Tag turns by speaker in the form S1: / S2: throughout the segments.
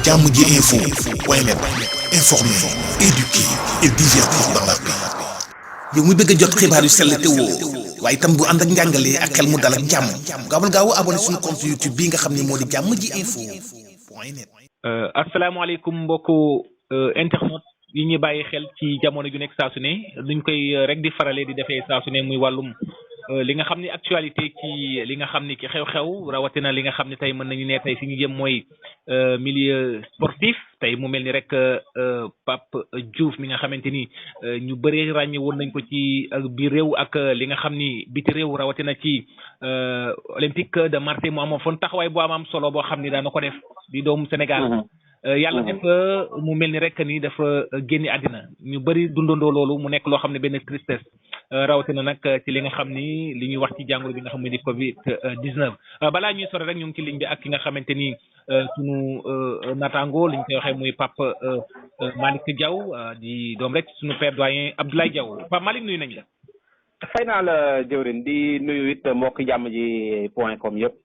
S1: jàmm ji info point net, informer, éduquer et divertir dans la paix. yow mu bëgg a jot xibaar yu sell te woo waaye itam bu ànd ak njàngalee ak xel mu dal ak jàmm gaawal gaaw abonné suñu compte YouTube bi nga xam ne moo di jàmm ji info point net.
S2: asalaamaaleykum mbokku internet yi ñuy bàyyi xel ci jamono ju nekk saa su ne duñ koy rek di farale di defee saa su ne muy wàllum li nga xam ni actualité ci li nga xam ni ki xew-xew rawatina li nga xam ne tey mën nañu ne tey fi ñu jëm mooy milieu sportif tey mu mel ni rek Pape Diouf mi nga xamante ni ñu bëree ràññe woon nañ ko ci biir réew ak li nga xam ni biti réew rawatina ci Olympique de Marseille mu amoon fon taxawaay bu am solo boo xam ni daana ko def di doomu Sénégal. yàlla def mu mel ni rek ni dafa génni àddina ñu bëri dundandoo loolu mu nekk loo xam ne benn tristesse rawatina nag ci li nga xam ni li ñuy wax ci jàngoro bi nga xam ne di Covid 19. balaa ñuy sore rek ñu ngi ci ligne bi ak ki nga xamante ni sunu naataango li ñu koy waxee muy Pape Malick Diaw di doom rek sunu père doyen Abdoulaye Diaw Pape Malick nuyu nañ la.
S3: fay naa la jëwrin di nuyu it mbokk jàmm ji point com yëpp.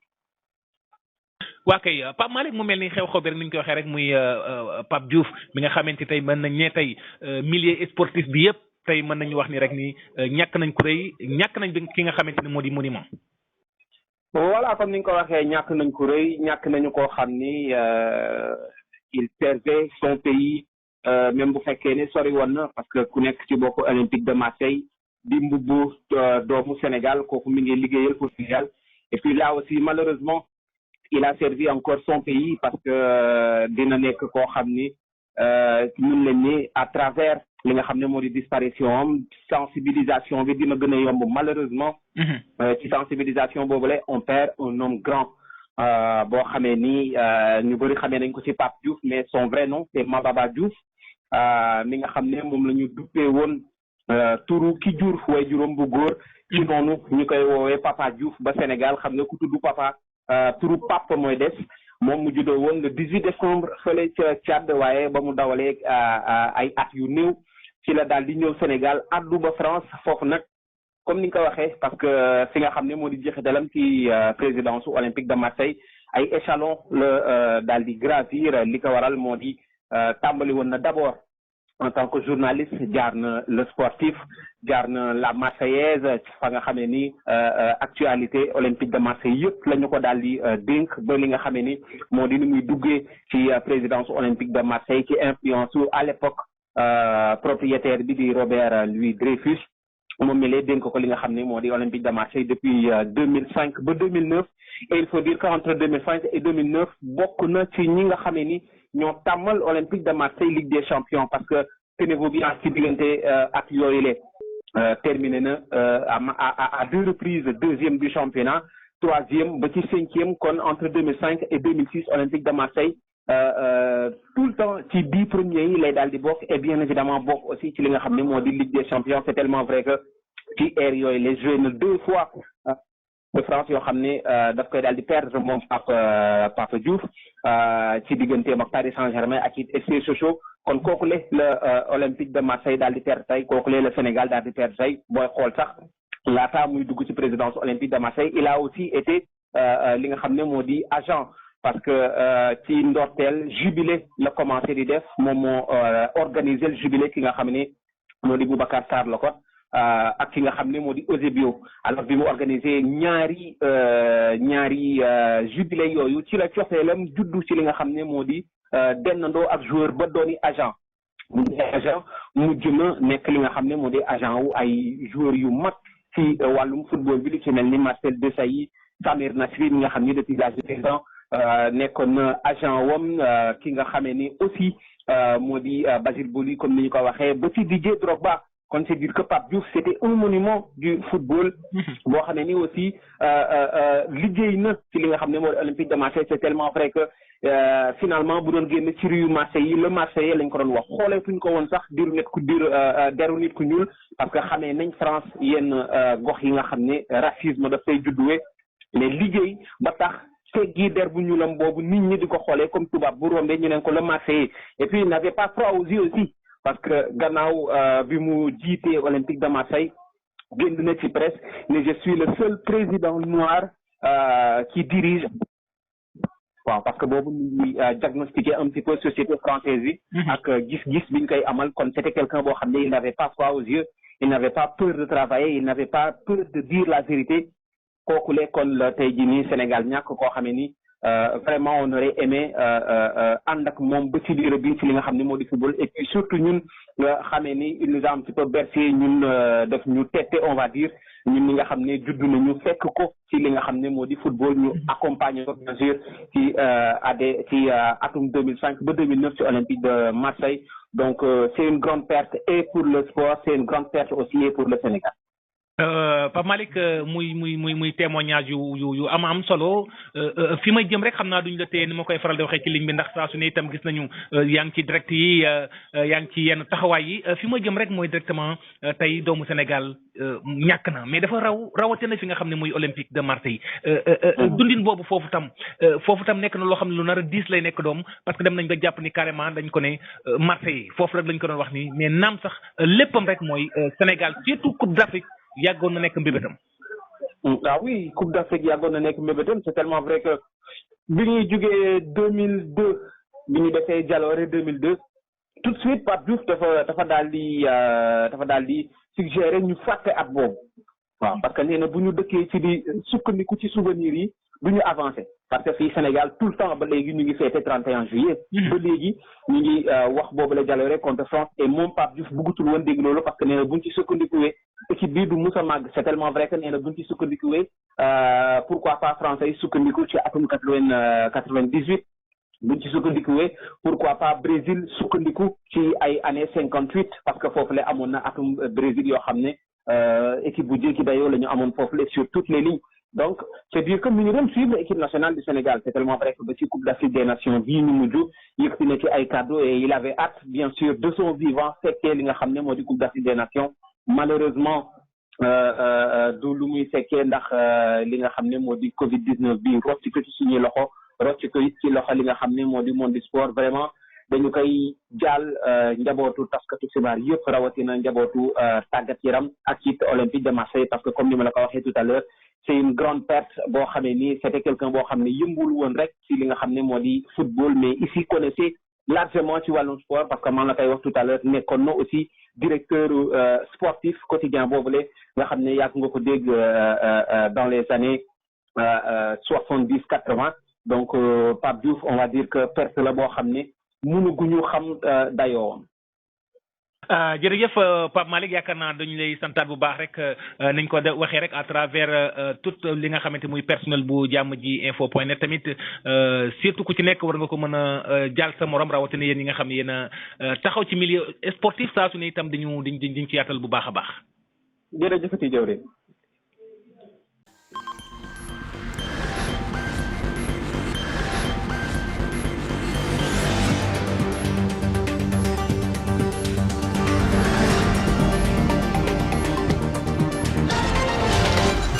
S2: waa kay Pape Malick mu mel ni xew-xew bi rek ni ñu koy waxee rek muy Pape Diouf mi nga xamante tey mën nañ ne tey milieu sportif bi yëpp tey mën nañu wax ni rek ni ñàkk nañ ko rëy ñàkk nañ ki nga xamante ni moo di monument.
S3: voilà comme ni nga ko waxee ñàkk nañ ko rëy ñàkk nañu koo xam ni il servait son pays même bu fekkee ne sori woon na parce que ku nekk ci bokk Olympique de Marseille di mbubbu doomu Sénégal kooku mi ngi liggéeyal pour Sénégal et puis là aussi malheureusement il a servi encore son pays parce que dina nekk koo xam ni ñun lañ ni à travers li nga xam ne moo di disparition am sensibilisation bi dina gën a yomb malheureusement ci sensibilisation boobule on perd un homme grand boo xamee ni ñu bëri xamee nañ ko ci Pape Diouf mais son vrai nom c'est Mababa Diouf mi nga xam ne moom la ñu duppee woon turu ki jur way juróom bu góor ci noonu ñu koy woowee Papa Diouf ba Sénégal xam nga ku tudd papa turu Pape mooy des moom mu juddoo woon le 18 décembre fële ca Tchad waaye ba mu dawalee ay at yu néew ci la daal di ñëw Sénégal addu ba France foofu nag comme ni nga ko waxee parce que fi nga xam ne moo di jeexitalam ci présidence olympique de Marseille ay échelon la daal di gravir li ko waral moo di tàmbali woon na d'abord en tant que journaliste jaar na le sportif jaar na la Marseillaise fa nga xamee ni actualité olympique de Marseille yëpp la ñu ko daal di dénk ba li nga xamee ni moo di ni muy duggee ci présidence olympique de Marseille ci influence à l'époque propriétaire bi di Robert Louis Dreyfus moom mi lay dénk ko li nga xam ne moo di olympique de Marseille depuis 2005 ba 2009 et il faut dire qu'entre 2005 et 2009 bokk na ci ñi nga xamee ni ñoo tàmmal olympique de Marseille Ligue des champions parce que tenez-vous bien ci diggante ak yooyu le terminé na à deux reprises deuxième du championnat troisième ba ci cinquième kon entre 2005 et 2006 olympique de Marseille tout le temps ci 10 premiers yi lay daal di bokk et bien évidemment bokk aussi ci li nga xam ne moo di Ligue des champions c'est tellement vrai que ci ère yooyu les joué na 2 fois de France yoo xam ne daf koy daal di perdre moom Pape Diouf ci digganteem ak Paris Saint-Germain ak it FC Sochaux kon kooku la Olympique de Marseille daal di perdre tey kooku le Sénégal daal di perdre tey booy xool sax laata muy dugg ci présidence olympique de Marseille il a aussi été li nga xam ne moo di agent parce que ci ndorteel jubilé la commencé di def moom moo organiser le jubilé ki nga xam ne moo di Boubacar Sarr la ko ak ki nga xam ne moo di Eusebio alors bi mu organisé ñaari jubilé yooyu ci la cofeelam juddu ci li nga xam ne moo di dennandoo ak joueur ba dooni agent mujj na nekk li nga xam ne moo di agent wu ay joueurs yu mag ci wàllum football bi li ci mel ni Marcel Desailly Samir Nasri mi nga xam ni depuis l'âge de 15 ans nekkoon na agent wam ki nga xamee ni aussi moo di Basile Boli comme ni ñu ko waxee ba ci Didier Drogba kon c'est dire que Pape Diouf c'était un monument du football boo xamee ni aussi liggéey na ci li nga xam ne moo di Olympique de Marseille c'est tellement vrai que finalement bu doon génn ci rue Marseille yi le Marseillais lañ ko doon wax xooleetuñ ko woon sax deru nit ku ñuul parce que xamee nañ France yenn gox yi nga xam ne racisme daf fay judduwee mais liggéey ba tax teggi der bu ñuulam boobu nit ñi di ko xoolee comme tubaab bu rombee ñu leen ko le Marseillais et puis il n'avait pas froid aux yeux aussi parce que gannaaw bi mu jiitee Olympique de Marseille génn na ci presse ne je suis le seul président noir qui dirige waaw parce que boobu ñu ngi diagnostiquer un petit peu société française bi ak gis-gis biñ koy amal kon c'était quelqu'un boo xam ne il n'avait pas froid aux yeux, il n'avait pas peur de travailler, il n'avait pas peur de dire la vérité. kookule kon la tey jii nii Sénégal ñàkk koo xamee ni vraiment on aurait aimé ànd ak moom ba ci biir bi ci li nga xam ne moo di football et puis surtout ñun nga xamee ni il nous a un petit peu bercé ñun def ñu tette on va dire ñun ñi nga xam ne judd nañu fekk ko ci li nga xam ne moo di football ñu accompagner ko bien sûr ci ci atum 2005 ba 2009 ci Olympique de Marseille donc c'est une grande perte et pour le sport c'est une grande perte aussi et pour le Sénégal.
S2: Pape Malick muy témoignage yu am solo fi may jëm rek xam naa duñ la téye ni ma koy faral di waxee ci ligne bi ndax saa su ne itam gis nañu yaa ngi ci direct yi yaa ngi ci yenn taxawaay yi fi ma jëm rek mooy directement tey doomu Sénégal ñàkk na mais dafa rawatina fi nga xam ne muy Olympique de Marseille dundin boobu foofu tam nekk na loo xam ne lu nar a diis lay nekk doom parce que dem nañ ba jàpp ni carrément dañ ko ne Marseille foofu rek lañ ko doon wax ni mais naam sax léppam rek mooy Sénégal surtout Coupe d'Afrique yàggoon na nekk mbébétam.
S3: Ah oui Coupe d'Afrique yàggoon na nekk mbébétam c'est tellement vrai que bi ñuy jugee 2002 bi ñu defee jaloore 2002 tout de suite Pape Diouf dafa daal di suggérer ñu fàtte at boobu waaw parce que nee na bu ñu dëkkee ci di sukkandiku ci souvenirs yi du ñu avancer parce que fii Sénégal tout le temps ba léegi ñu ngi fêté 31 juillet. ba léegi ñu ngi wax boobu la jaloore contre France et moom Pape Diouf bëggutul woon dégg loolu parce que nee na bu ñu ci sukkandikuwee équipe bii du mus a màgg c'est tellement vrai que nee na bu ñu ci sukkandikuwee pourquoi pas français yi sukkandiku ci atum 98 buñ ci sukkandikuwee pourquoi pas Brésil sukkandiku ci ay années 58 parce que foofu la amoon na atum Brésil yoo xam ne équipe bu jéggi dayoo la ñu amoon foofu la sur toutes les lignes donc c'est dire que ñu ngi doon suivre équipe nationale du Sénégal c'est tellement vrai que ba ci Coupe d'Afrique des Nations bii ñu mujj yëkkati na ci ay cadeaux et il avait hâte bien sûr de son vivant fekkee li nga xam ne moo di Coupe d'Afrique des Nations malheureusement du lu muy fekkee ndax li nga xam ne moo di Covid-19 bi rocc ko ci suñuy loxo rocc ko ci loxo li nga xam ne moo di monde du sport vraiment dañu koy jaal njabootu taskatu xibaar yëpp rawatina njabootu tàggat yaram ak it Olympique de Marseille parce que comme ni ma la ko waxee tout à l'heure c'est une grande perte boo xamee ni c'était quelqu'un boo xam ne yëmbul woon rek ci li nga xam ne moo di football mais ici connaissait largement ci wàllum sport parce que man la koy wax tout à l'heure nekkoon na aussi directeur sportif quotidien boobule nga xam ne yàgg nga ko dégg dans les années 70-80 donc Pape Diouf on va dire que perte la boo xam ne mënuguñu xam dayoowam.
S2: jërëjëf Pape Malick yaakaar naa dañu lay santaat bu baax rek nañ ko waxee rek à travers tout li nga xamante muy personnel bu jàmm ji info.net tamit surtout ku ci nekk war nga ko mën a jàll sa morom rawatina yéen ñi nga xam ne yéen a taxaw ci milieu sportif saa su ne itam dañu ci yaatal bu baax a baax.
S3: jërëjëfati jawriñ.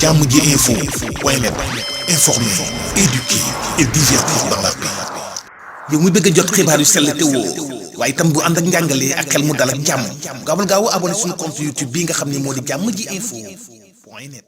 S1: Jàmm ji info.net informer, éduquer et divertir dans la paix. yow mu bëgg a jot xibaar yu sell te woo waaye itam bu ànd ak njàngalee ak xel mu dal ak jàmm gaawal gaaw abonné suñu compte YouTube bii nga xam ne moo di Jàmm ji info.net